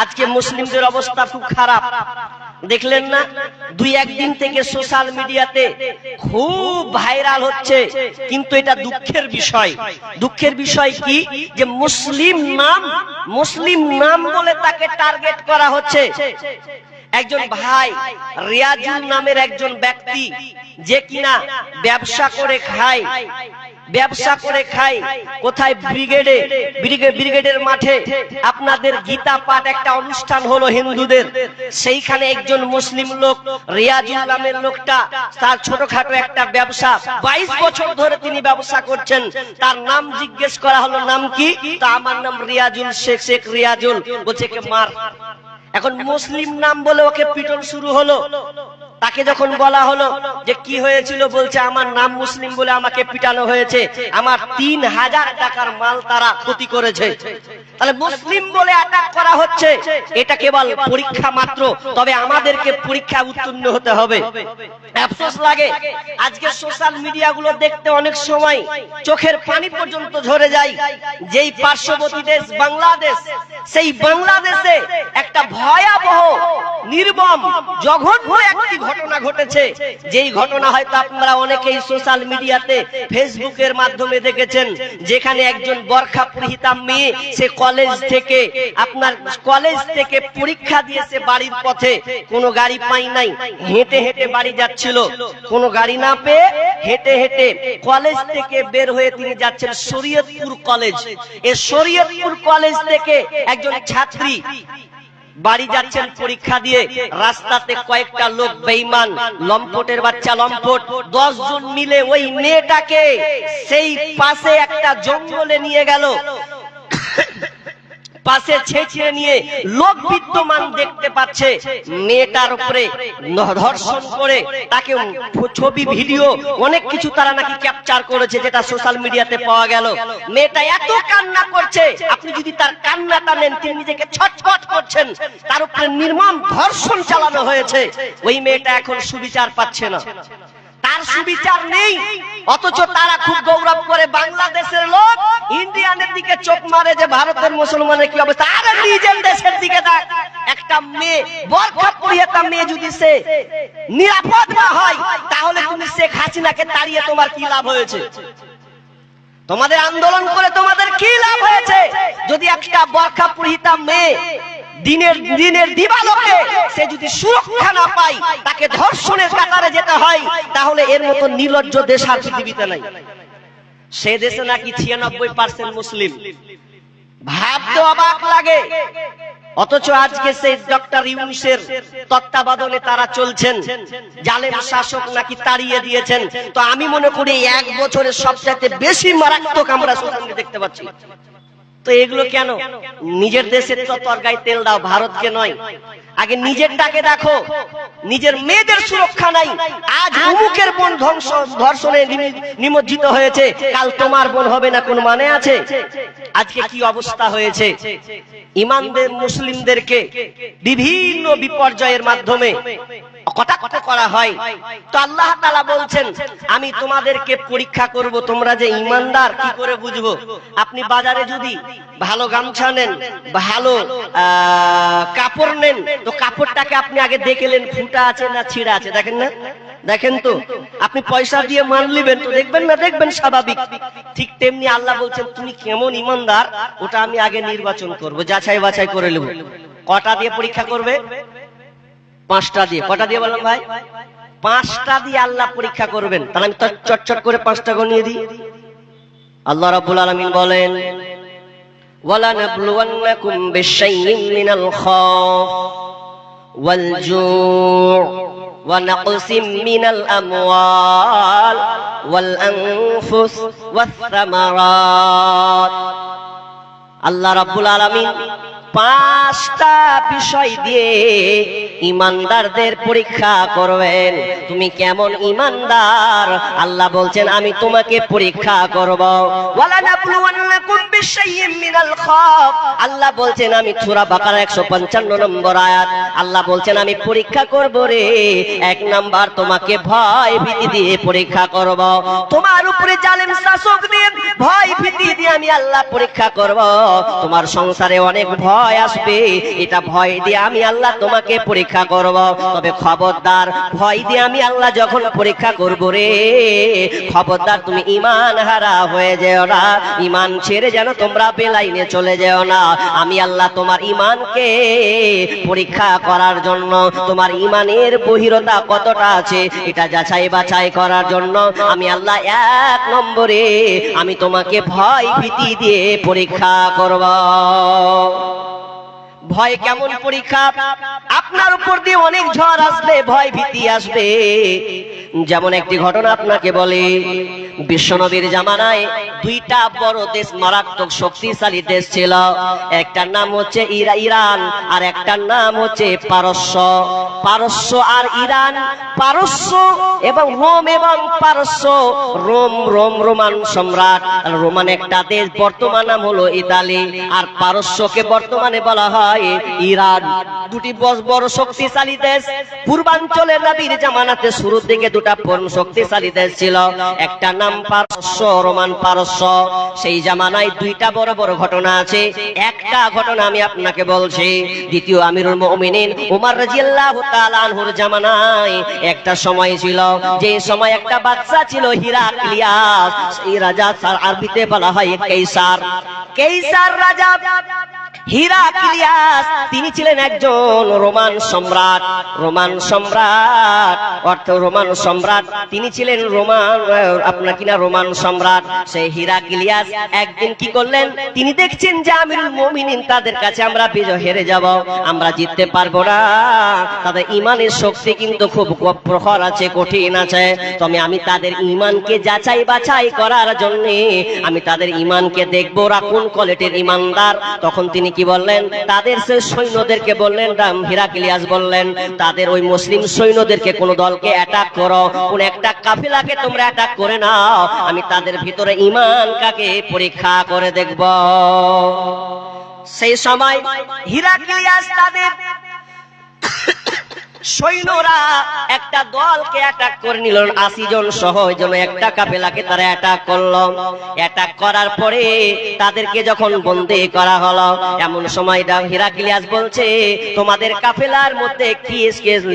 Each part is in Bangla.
আজকে মুসলিমদের অবস্থা খুব খারাপ। দেখলেন না, দুই একদিন থেকে সোশ্যাল মিডিয়াতে খুব ভাইরাল হচ্ছে, কিন্তু এটা দুঃখের বিষয়। দুঃখের বিষয় কি, যে মুসলিম নাম বলে তাকে টার্গেট করা হচ্ছে। একজন ভাই রিয়াজুল নামের একজন ব্যক্তি, যে কিনা ব্যবসা করে খায় কোথায়, ব্রিগেডের মাঠে আপনাদের গীতা পাঠ একটা অনুষ্ঠান হলো হিন্দুদের, সেইখানে একজন মুসলিম লোক রিয়াজুল নামের লোকটা, তার ছোটখাটো একটা ব্যবসা 22 বছর ধরে তিনি ব্যবসা করছেন। তার নাম জিজ্ঞেস করা হলো, নাম কি? তা আমার নাম রিয়াজুল, শেখ রিয়াজুল। বলছে কে মার। এখন মুসলিম নাম বলে ওকে পিটন শুরু হলো। তাকে যখন বলা হলো যে কি হয়েছিল, বলছে আমার নাম মুসলিম বলে আমাকে পিটানো হয়েছে, আমার 3000 টাকার মাল তারা ক্ষতি করেছে। তাহলে মুসলিম বলে অ্যাটাক করা হচ্ছে, এটা কেবল পরীক্ষা মাত্র, তবে আমাদেরকে পরীক্ষা উত্তীর্ণ হতে হবে। আফসোস লাগে, আজকে সোশ্যাল মিডিয়া গুলো দেখতে অনেক সময় চোখের পানি পর্যন্ত ঝরে যায়। যেই পার্শ্ববর্তী দেশ বাংলাদেশ, সেই বাংলাদেশে একটা ভয়াবহ নির্মম জঘন্য একটি ঘটনা ঘটেছে। যেই ঘটনা হয়তো আপনারা অনেকেই সোশ্যাল মিডিয়াতে ফেসবুকের মাধ্যমে দেখেছেন, যেখানে একজন বোরখা পরিহিতা মেয়ে, সে কলেজ থেকে পরীক্ষা দিয়েছে বাড়ির পথে, কোনো গাড়ি পাই নাই, হেঁটে হেঁটে বাড়ি যাচ্ছিল। কোনো গাড়ি না পেয়ে হেঁটে হেঁটে কলেজ থেকে বের হয়ে তিনি যাচ্ছেন শরীয়তপুর কলেজ। এই শরীয়তপুর কলেজ থেকে একজন ছাত্রী বাড়ি যাচ্ছেন পরীক্ষা দিয়ে, রাস্তাতে কয়েকটা লোক বেঈমান, লম্পটের বাচ্চা লম্পট, 10 জন মিলে ওই মেয়েটাকে সেই পাশে একটা জঙ্গলে নিয়ে গেল। পাশে ছেঁচিয়ে নিয়ে লোক বিদ্যমান দেখতে পাচ্ছে, মেয়েটার উপরে ধর্ষণ করে তাকে ছবি ভিডিও অনেক কিছু তারা নাকি ক্যাপচার করেছে, যেটা সোশ্যাল মিডিয়াতে পাওয়া গেল। মেয়েটা এত কান্না করছে, আপনি যদি তার কান্নাটা নেন, তিনি নিজেকে ছটফট করছেন। তার উপরে নির্মম ধর্ষণ চালানো হয়েছে। ওই মেয়েটা এখন সুবিচার পাচ্ছে না, তার সুবিচার নেই। অথচ তারা খুব গৌরব করে, বাংলাদেশের লোক ইন্ডিয়ানের দিকে চোখ মারে যে ভারতের মুসলমানের কি অবস্থা। আরে নিজের দেশের দিকে দেখ, একটা মেয়ে বোরখা পরিহিতা মেয়ে যদি সে নিরাপদ না হয়, তাহলে তুমি শেখ হাসিনাকে তাড়িয়ে তোমার কি লাভ হয়েছে? তোমাদের আন্দোলন করে তোমাদের কি লাভ হয়েছে? যদি একটা বোরখা পরিহিতা মেয়ে দিনের দিবালোকে সে যদি সুরক্ষা না পায়, তাকে ধর্ষণের কাতারে যেতে হয়, তাহলে এর মতো নির্লজ্জ দেশ আর পৃথিবীতে নাই। সে দেশে নাকি 96% মুসলিম, ভাবতে অবাক লাগে। অথচ আজকে সেই ডক্টর ইউনূসের তত্ত্বাবধানে তারা চলছেন, জালেম শাসক নাকি তাড়িয়ে দিয়েছেন। তো আমি মনে করি 1 বছরের সবচেয়ে বেশি মারাত্মক আমরা সোশ্যালে দেখতে পাচ্ছি। তো এগুলো কেন? নিজের দেশের তো তরকারি তেল দাও, ভারতকে নয়। আগে নিজেরটাকে দেখো। নিজের মেয়েদের সুরক্ষা নাই, আজ অমুকের বোন ধর্ষণে নিমজ্জিত হয়েছে, কাল তোমার বোন হবে না, কোন মানে আছে? আজকে কি অবস্থা হয়েছে? ইমানদের মুসলিমদেরকে বিভিন্ন বিপর্যয়ের মাধ্যমে কটাক্ষ করা হয়। তো আল্লাহ তাআলা বলছেন, আমি তোমাদেরকে পরীক্ষা করব, তোমরা যে ইমানদার কি করে বুঝবো? আপনি বাজারে যদি ভালো গামছা নেন, ভালো কাপড় নেন, তো কাপড়টাকে আপনি আগে দেখলেন ফুটা আছে না ছিঁড়া আছে, দেখেন না? দেখেন তো। আপনি পয়সা দিয়ে মাল নেবেন, তো দেখবেন না? দেখবেন, স্বাভাবিক। ঠিক তেমনি আল্লাহ বলছেন, তুমি কেমন ইমানদার ওটা আমি আগে নির্বাচন করব, যাচাই বাছাই করে নেব। কটা দিয়ে পরীক্ষা করবে? 5টা দিয়ে। কটা দিয়ে বললাম ভাই? 5টা দিয়ে আল্লাহ পরীক্ষা করবেন। তাহলে আমি চটচট করে 5টা গনিয়ে দিই। আল্লাহ রাব্বুল আলামিন বলেন, ওয়ালা নাবলুওয়ান্নাকুম বিশাইইন মিনাল খাউফ ওয়াল জু' ওয়া নাকসিম মিনাল আমওয়াল ওয়াল আনফুস ওয়াস সামারাত। আল্লাহ রাব্বুল আলামিন 5টা বিষয় দিয়ে ইমানদারদের পরীক্ষা করবেন। তুমি কেমন ইমানদার, আল্লাহ বলছেন আমি তোমাকে পরীক্ষা করব। ওয়ালা নাবলুওয়ান্নাকুম বিশাইইন মিনাল খাউফ, আল্লাহ বলছেন আমি সূরা বাকারা 155 নম্বর আয়াত, আল্লাহ বলছেন আমি পরীক্ষা করব রে। 1 নাম্বার তোমাকে ভয় ভীতি দিয়ে পরীক্ষা করব। তোমার উপরে জালেম শাসক দিয়ে ভয় ভীতি দিয়ে আমি আল্লাহ পরীক্ষা করব। তোমার সংসারে অনেক ভয় ভয় আসবে, এটা ভয় দিয়ে আমি আল্লাহ তোমাকে পরীক্ষা করব। তবে খবরদার, ভয় দিয়ে আমি আল্লাহ যখন পরীক্ষা করব রে, খবরদার তুমি ঈমান হারা হয়ে যেও না, ঈমান ছেড়ে যেন তোমরা বেলাইনে চলে যেও না। আমি আল্লাহ তোমার ঈমানকে পরীক্ষা করার জন্য, তোমার ঈমানের গভীরতা কতটা আছে এটা যাচাই বাছাই করার জন্য আমি আল্লাহ 1 নম্বরে আমি তোমাকে ভয় ভীতি দিয়ে পরীক্ষা করব। ভয় কেমন পরীক্ষা? আপনার উপর দিয়ে অনেক ঝড় আসবে, ভয় ভীতি আসবে। যেমন একটি ঘটনা আপনাকে বলি, বিশ্বনবীর জামানায় 2টা বড় দেশ, মারাত্মক শক্তিশালী দেশ ছিল। একটার নাম হচ্ছে ইরান আর একটার নাম হচ্ছে পারস্য। পারস্য আর ইরান, পারস্য এবং রোম এবং পারস্য, রোমান সম্রাট। রোমান একটা দেশ, বর্তমান নাম হলো ইতালি, আর পারস্যকে বর্তমানে বলা হয় ইরান। দুটি বড় শক্তিশালী দেশ। পূর্বাঞ্চলের নবীর জামানাতে শুরুর দিকে 2টা শক্তিশালী দেশ ছিল, একটা নাম পারস্য, রোমান পারস্য। সেই জামানায় 2টা বড় বড় ঘটনা আছে। একটা ঘটনা আমি আপনাকে বলছি, দ্বিতীয় আমিরুল মুমিনিন ওমর রাদিয়াল্লাহু তাআলা আনহুর জামানায় একটা সময় ছিল, যে সময় একটা বাদশা ছিল হিরাক্লিয়াস। এই রাজা, আরবিতে বলা হয় কেইসার। কেইসার রাজা হিরাক্লিয়াস, তিনি ছিলেন একজন রোমান সম্রাট। রোমান সম্রাট অর্থাৎ রোমান সম্রাট, তিনি ছিলেন রোমান, আপনার কিনা রোমান সম্রাট। সেই হিরাক্লিয়াস একদিন কি করলেন, তিনি দেখছেন যে আমিরুল মুমিনিন তাদের কাছে আমরা বিজয় হেরে যাব, আমরা জিততে পারবো না, তাদের ঈমানের শক্তি কিন্তু খুব প্রখর আছে, কঠিন আছে। তবে আমি তাদের ঈমানকে যাচাই বাছাই করার জন্য আমি তাদের ঈমানকে দেখবো, ওরা কোন কোয়ালিটির ঈমানদার। তখন তিনি কি বললেন, তাদের সেই সৈন্যদেরকে বললেন, হিরাক্লিয়াস বললেন, তাদের ওই মুসলিম সৈন্যদেরকে কোন দলকে অ্যাটাক করো, কোন একটা কাফেলাকে তোমরা অ্যাটাক করে নাও, আমি তাদের ভিতরে ঈমান কাকে পরীক্ষা করে দেখব। সেই সময় হিরাক্লিয়াস তাদের সৈন্যরা একটা দলকে অ্যাটাক করে নিল, 80 জন সহ, ওই জন্য একটা কাফেলাকে তারা অ্যাটাক করলো। অ্যাটাক করার পরে তাদেরকে যখন বন্দী করা হলো, এমন সময় হিরাক্লিয়াস বলছে, তোমাদের কাফেলার মধ্যে কি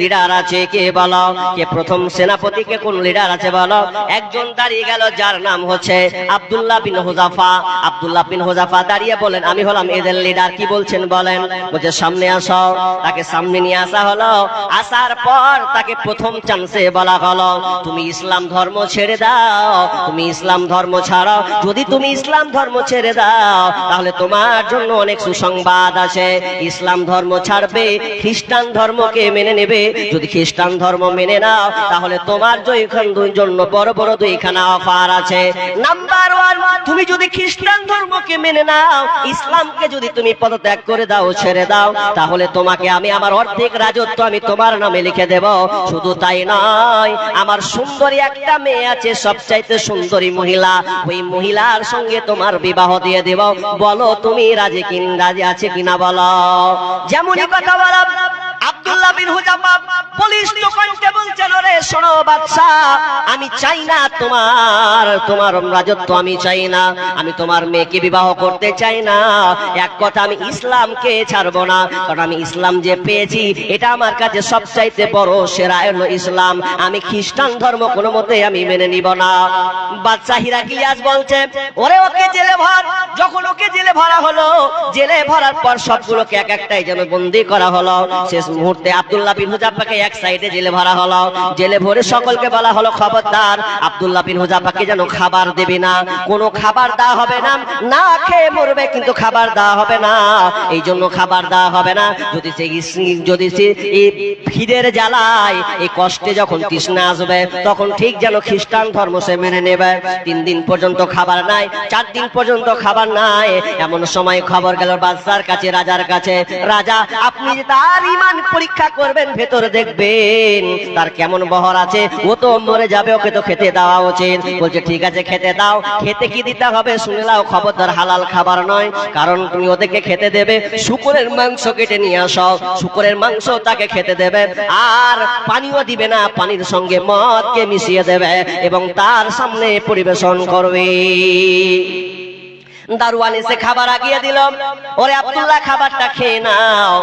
লিডার আছে, কে বলো, কে প্রথম সেনাপতি, কে কোন লিডার আছে বলো। একজন দাঁড়িয়ে গেল, যার নাম হচ্ছে আব্দুল্লাহ বিন হুযাফা। আব্দুল্লাহ বিন হুযাফা দাঁড়িয়ে বলেন, আমি হলাম এদের লিডার। কি বলছেন বলেন? বলছে সামনে আসো। তাকে সামনে নিয়ে আসা হলো। আসার পর তাকে প্রথম চান্সে বলা হলো, তুমি ইসলাম ধর্ম ছেড়ে দাও, তুমি ইসলাম ধর্ম ছাড়ো। যদি তুমি ইসলাম ধর্ম ছেড়ে দাও তাহলে তোমার জন্য অনেক সুসংবাদ আছে। ইসলাম ধর্ম ছাড়বে, খ্রিস্টান ধর্মকে মেনে নেবে। যদি খ্রিস্টান ধর্ম মেনে নাও তাহলে তোমার জন্য বড় বড় 2খানা অফার আছে। নাম্বার 1, তুমি যদি খ্রিস্টান ধর্মকে মেনে নাও, ইসলামকে যদি তুমি পদত্যাগ করে দাও, ছেড়ে দাও, তাহলে তোমাকে আমি আমার অর্ধেক রাজত্ব আমি তোমার নামে লিখে দেব। শুধু তাই নয়, আমার সুন্দরী একটা মেয়ে আছে, সবচাইতে সুন্দরী মহিলা, ওই মহিলার সঙ্গে তোমার বিবাহ দিয়ে দেব। বলো তুমি রাজি আছে কিনা বলো। যেমনই কথা বলা আব্দুল্লাহ বিন হুযাফা পুলিশ তো কণ্ঠে বলছেন, ওরে শোনো বাদশা, আমি চাই না তোমার রাজত্ব, আমি চাই না, আমি তোমার মেয়েকে বিবাহ করতে চাই না। এক কথা, আমি ইসলামকে ছাড়বো না, কারণ আমি ইসলাম যে পেয়েছি এটা আমার কাছে সবচাইতে বড় সেরা হলো ইসলাম। আমি খ্রিস্টান ধর্ম কোনো মতে আমি মেনে নিব না। বাদশা হিরাক্লিয়াস বলছে, ওরে ওকে জেলে ভর। যখন ওকে জেলে ভরা হলো, জেলে ভরার পর সবগুলোকে এক একটাই যেন বন্দী করা হলো। শেষ মুহূর্তে আব্দুল্লাহ বিন হুযাফাকে এক সাইডে জেলে ভরা হলো। জেলে ভরে সকলকে বলা হলো, খবরদার আব্দুল্লাহ বিন হুযাফাকে যেন খাবার দেবে না, কোনো খাবার দেওয়া হবে না, না খেয়ে মরবে কিন্তু খাবার দেওয়া হবে না। এই জন্য খাবার দেওয়া হবে না। যদি সে এই খিদের জ্বালায়, এই কষ্টে যখন তৃষ্ণা আসবে, তখন ঠিক যেন খ্রিস্টান ধর্ম সে মেনে নেবে। 3 দিন পর্যন্ত খাবার নাই, 4 দিন পর্যন্ত খাবার নাই। এমন সময় খবর গেল বাদশার কাছে, রাজার কাছে, রাজা আপনি তার ঈমান পরীক্ষা করবেন, ভেতরে দেখবেন তার কেমন বহর আছে, ও তো মরে যাবে, ওকে তো খেতে দেওয়া উচিত। বলছে ঠিক আছে খেতে দাও। খেতে কি দিতে হবে শুনে নাও, খবরদার হালাল খাবার নয়, কারণ তুমি ওদেরকে খেতে দেবে শুকরের মাংস কেটে নিয়ে আসো, শুকরের মাংস তাকে খেতে দেবে, আর পানিও দিবে না, পানির সঙ্গে মদকে মিশিয়ে দেবে এবং তার সামনে পরিবেশন করবে। দারোয়ান এসে খাবার আগিয়ে দিল, ওরে আব্দুল্লাহ খাবারটা খেয়ে নাও।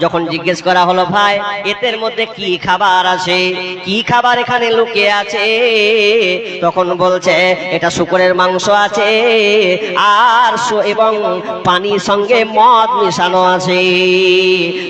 যখন জিজ্ঞেস করা হলো ভাই এদের মধ্যে কি খাবার আছে, কি খাবার এখানে লুকিয়ে আছে, তখন বলছে এটা শূকরের মাংস আছে আর এবং পানির সঙ্গে মদ মিশানো আছে।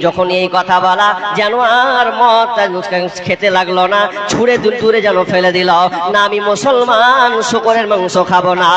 যখন এই কথা বলা যেন আর মদ খেতে লাগলো না, ছুঁড়ে দূরে যেন ফেলে দিল। না আমি মুসলমান, শূকরের মাংস খাবো না।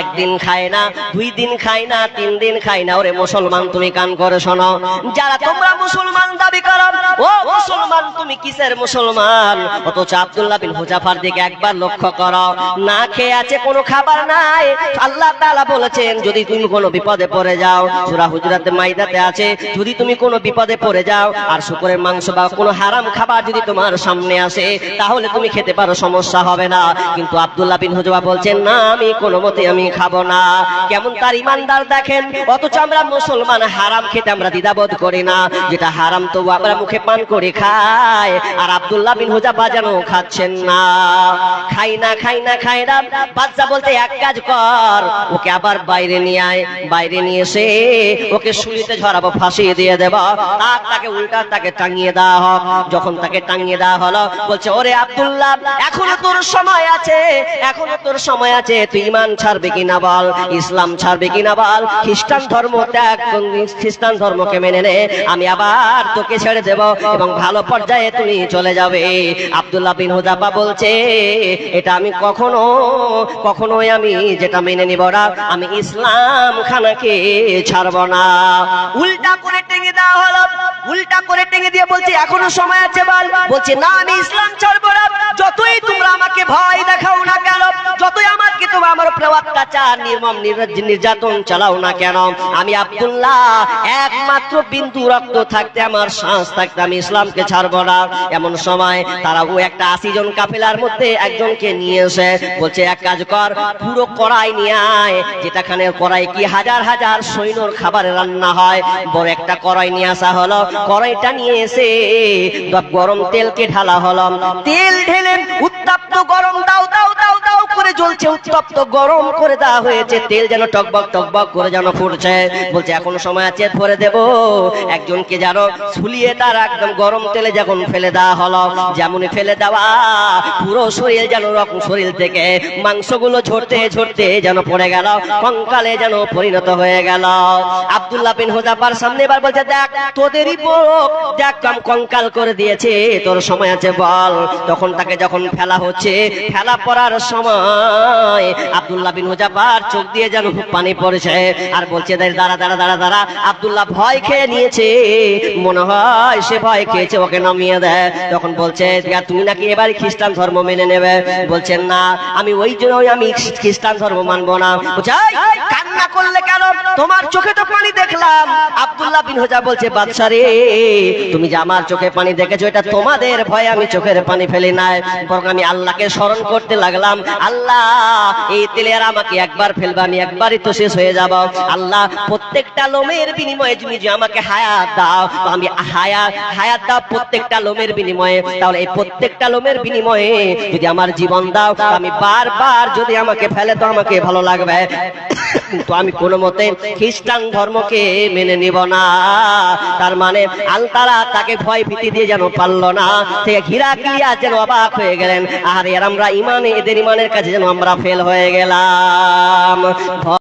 একদিন খায় না, 2 দিন খাই না, 3 দিন খাই না। ওরে মুসলমান তুমি কান করে শোনো, যারা তোমরা মুসলমান দাবি করো, ও মুসলমান তুমি কিসের মুসলমান? অথচ আব্দুল্লাহ বিন হুযাফার দিকে একবার লক্ষ্য করো, না খেয়ে আছে, কোনো খাবার নাই। আল্লাহ তাআলা বলেছেন যদি তুমি কোনো বিপদে পড়ে যাও, সূরা হুজুরাতে মাইদাতে আছে, যদি তুমি কোনো বিপদে পড়ে যাও আর শূকরের মাংস বা কোনো হারাম খাবার যদি তোমার সামনে আসে তাহলে তুমি খেতে পারো, সমস্যা হবে না। কিন্তু আব্দুল্লাহ বিন হুযাফা বলছেন না আমি কোনো মতে আমি খাবো না। কেমন তার ইমানদার দেখেন। অথচ আমরা মুসলমান হারাম খেতে আমরা দ্বিধাবোধ করি না, যেটা হারাম তো আমরা মুখে পান করে খাই। আর আব্দুল্লাহ বিন হুযাফা যেন খাচ্ছেন না, খাই না খাই না খাই না। বাদশা বলতে এক কাজ কর, ওকে আবার বাইরে নিয়ে আয়, বাইরে নিয়ে এসে ওকে শুলিতে ঝরাবো, ফাঁসিয়ে দিয়ে দেব। আর তাকে উল্টা তাকে টাঙিয়ে দেওয়া হোক। যখন তাকে টাঙিয়ে দেওয়া হলো বলছে ওরে আব্দুল্লাহ এখনো তোর সময় আছে, এখনো তোর সময় আছে, তুই ঈমান ছাড়বে কিনা বল, ইসলাম ছাড়বে কিনা বল, খ্রিস্টান ধর্ম ত্যাগ, খ্রিস্টান ধর্মকে মেনে নে, আমি আবার তোকে ছেড়ে দেব এবং ভালো পর্যায়ে তুমি চলে যাবে। আব্দুল্লাহ বিন হুযাফা বলছে এটা আমি কখনোই আমি যেটা মেনে নিব না, আমি ইসলাম খানাকে ছাড়ব না। উল্টা করে টেঙে দেওয়া হলো, উল্টা করে টেঙে দিয়ে বলছে এখনো সময় আছে বল, বলছে না আমি ইসলাম ছাড়বো না। যতই তোমরা আমাকে ভয় দেখাও না কেন, যতই আমাকে তোমরা আমার উপরে অত্যাচার নির্মম নির্যাতন চালাও না কেন, আমি আব্দুল্লাহ একমাত্র বিন্দু রক্ত থাকতে, আমার শ্বাস থাকতে আমি ইসলামকে ছাড়বো না। এমন সময় তারা ও একটা 80 জন কাফেলার মধ্যে একজনকে নিয়ে এসে বলছে এক কাজ কর, পুরো কড়াই নিয়ে আয়, যেটাখানে কড়াই কি হাজার হাজার সৈন্যর খাবারে রান্না হয়, বড় একটা কড়াই নিয়ে আসা হলো। কড়াইটা নিয়ে এসে গরম তেলকে ঢালা হলো, তেল ঢেলে উত্তপ্ত গরম দাও দাও দাও দাও করে জ্বলছে, উত্তপ্ত গরম করে দেওয়া হয়েছে, তেল যেন টকবক টকবক করে যেন ফুটছে। বলছে এখনো সময় আছে, ভরে দেব। একজনকে যেন ঝুলিয়ে তার একদম গরম তেলে যখন ফেলে দেওয়া হলো, যেমনই ফেলে দেওয়া পুরো শরীর যেন রকম, শরীর থেকে মাংসগুলো ঝরতে ঝরতে যেন পড়ে গেল, কঙ্কালে যেন পরিণত হয়ে গেল। আব্দুল্লাহ বিন হুযাফার সামনে এবার বলছে দেখ তোদেরই বুক দেখ কঙ্কাল করে দিয়েছে, তোর সময় আছে বল। তখন তাকে যখন ফেলা হচ্ছে, ফেলা পড়ার সময় আব্দুল্লাহ বিন হুযাফার চোখ দিয়ে যেন পানি পড়েছে আর বলছে দাঁড়া দাঁড়া দাঁড়া দাঁড়া। আব্দুল্লাহ ভয় খেয়ে নিয়েছে, মনে হয় সে ভয় খেয়েছে, ওকে নামিয়ে দেয়। তখন বলছে তুমি নাকি এবার খ্রিস্টান ধর্ম মেনে নেবে? বলছেন না আমি ওই জন্যই আমি খ্রিস্টান ধর্ম মানবো না। কান্না করলে কেন, তোমার চোখে তো পানি দেখলাম। আব্দুল্লাহ বিন হুযাফা বলছে বাদশা রে তুমি যে আমার চোখে পানি দেখেছো এটা তোমাদের ভয়ে আমি চোখের পানি ফেলি নাই, বরং আমি আল্লাহকে স্মরণ করতে লাগলাম। আল্লাহ এই তেলে আর আমাকে একবার ফেলবা, আমি একবারই তো শেষ হয়ে যাব। আল্লাহ প্রত্যেকটা লোমের বিনিময়ে তুমি যে আমাকে হায়াত দাও, আমি হায়াত দাও প্রত্যেকটা লোমের বিনিময়ে, তাহলে এই প্রত্যেকটা লোমের বিনিময়ে যদি আমার জীবন দাও, আমি বারবার যদি আমাকে ফেলে তো আমাকে ভালো লাগবে, কিন্তু আমি কোনো মতে খ্রিস্টান ধর্মকে মেনে নিব না। তার মানে আল্লাহ তাকে ভয় ভীতি দিয়ে যেন পারলো না, থেকে হিরাক্লিয়াস যেন অবাক হয়ে গেলেন, আর আমরা ইমানে এদের ইমানের কাছে যেন আমরা ফেল হয়ে গেলাম।